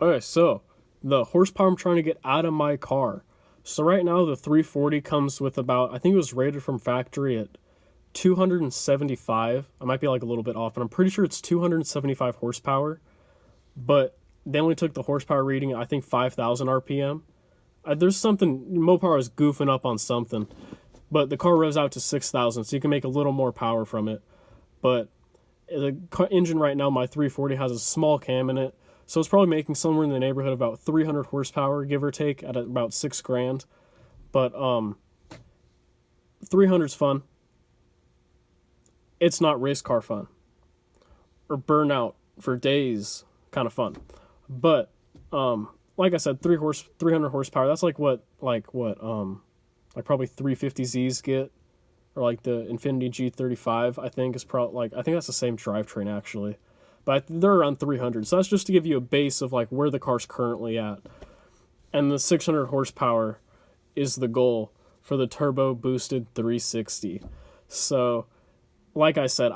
Okay, so the horsepower I'm trying to get out of my car. So right now the 340 comes with about, I think it was rated from factory at 275. I might be like a little bit off, but I'm pretty sure it's 275 horsepower. But they only took the horsepower reading at, I think, 5,000 RPM. There's something, Mopar is goofing up on something. But the car revs out to 6,000, so you can make a little more power from it. But the engine right now, my 340, has a small cam in it. So it's probably making somewhere in the neighborhood of about 300 horsepower, give or take, at about 6 grand. But 300's fun. It's not race car fun. Or burnout for days kind of fun. But like I said, 300 horsepower, that's like probably 350Zs get, or like the Infiniti G35, I think is probably like, I think that's the same drivetrain actually. But they're around 300. So that's just to give you a base of like where the car's currently at. And the 600 horsepower is the goal for the turbo boosted 360. So like I said,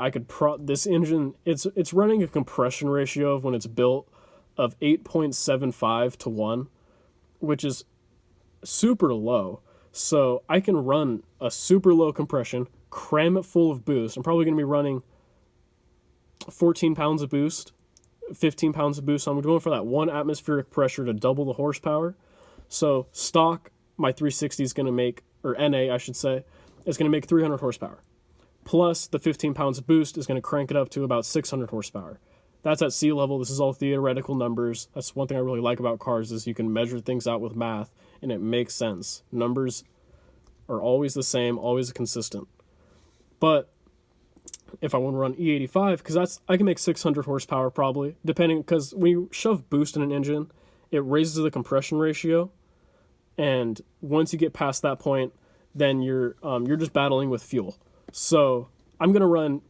this engine, it's running a compression ratio of, when it's built, of 8.75 to 1, which is super low. So I can run a super low compression, cram it full of boost. I'm probably going to be running 14 pounds of boost, 15 pounds of boost. So I'm going for that 1 atmospheric pressure to double the horsepower. So stock, my 360 is going to make, or NA I should say, is going to make 300 horsepower. Plus the 15 pounds of boost is going to crank it up to about 600 horsepower. That's at sea level. This is all theoretical numbers. That's one thing I really like about cars, is you can measure things out with math and it makes sense. Numbers are always the same, always consistent. But if I want to run E85, because I can make 600 horsepower probably, depending, because when you shove boost in an engine, it raises the compression ratio, and once you get past that point, then you're just battling with fuel. So I'm gonna run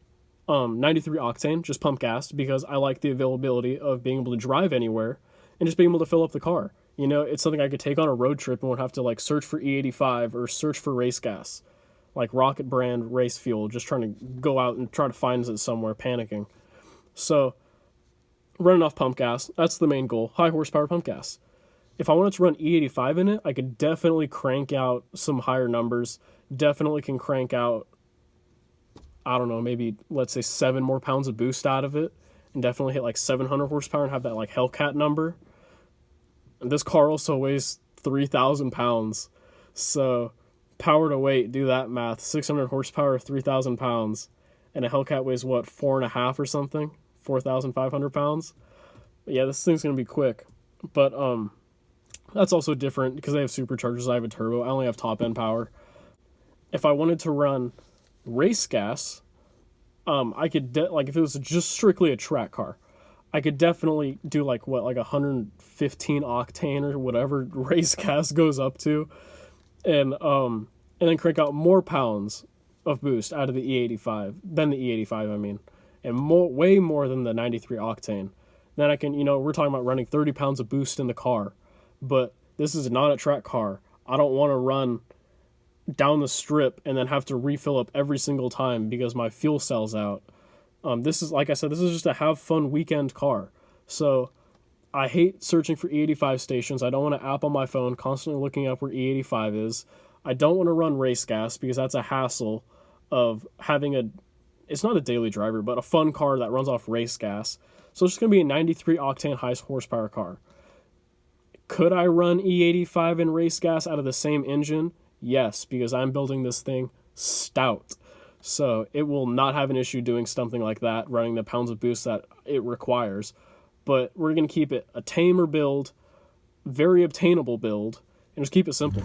93 octane, just pump gas, because I like the availability of being able to drive anywhere and just being able to fill up the car. You know, it's something I could take on a road trip and won't have to like search for E85 or search for race gas, like Rocket brand race fuel, just trying to go out and try to find it somewhere, panicking. So running off pump gas, that's the main goal. High horsepower pump gas. If I wanted to run E85 in it, I could definitely crank out some higher numbers. Definitely can crank out, I don't know, maybe let's say 7 more pounds of boost out of it, and definitely hit like 700 horsepower and have that like Hellcat number. And this car also weighs 3,000 pounds. So power to weight, do that math. 600 horsepower, 3,000 pounds. And a Hellcat weighs what, 4.5 or something? 4,500 pounds? But yeah, this thing's going to be quick. But that's also different because they have superchargers. I have a turbo. I only have top end power. If I wanted to run race gas, I could like if it was just strictly a track car, I could definitely do like 115 octane or whatever race gas goes up to, and then crank out more pounds of boost out of the E85 than the E85, I mean, and way more than the 93 octane. Then I can, we're talking about running 30 pounds of boost in the car, but this is not a track car. I don't want to run down the strip and then have to refill up every single time because my fuel cell's out. This is, like I said, this is just a have fun weekend car. So I hate searching for E85 stations. I don't want to app on my phone, constantly looking up where E85 is. I don't want to run race gas because that's a hassle of having it's not a daily driver, but a fun car that runs off race gas. So it's just going to be a 93 octane high horsepower car. Could I run E85 and race gas out of the same engine? Yes, because I'm building this thing stout. So it will not have an issue doing something like that, running the pounds of boost that it requires. But we're going to keep it a tamer build, very obtainable build, and just keep it simple.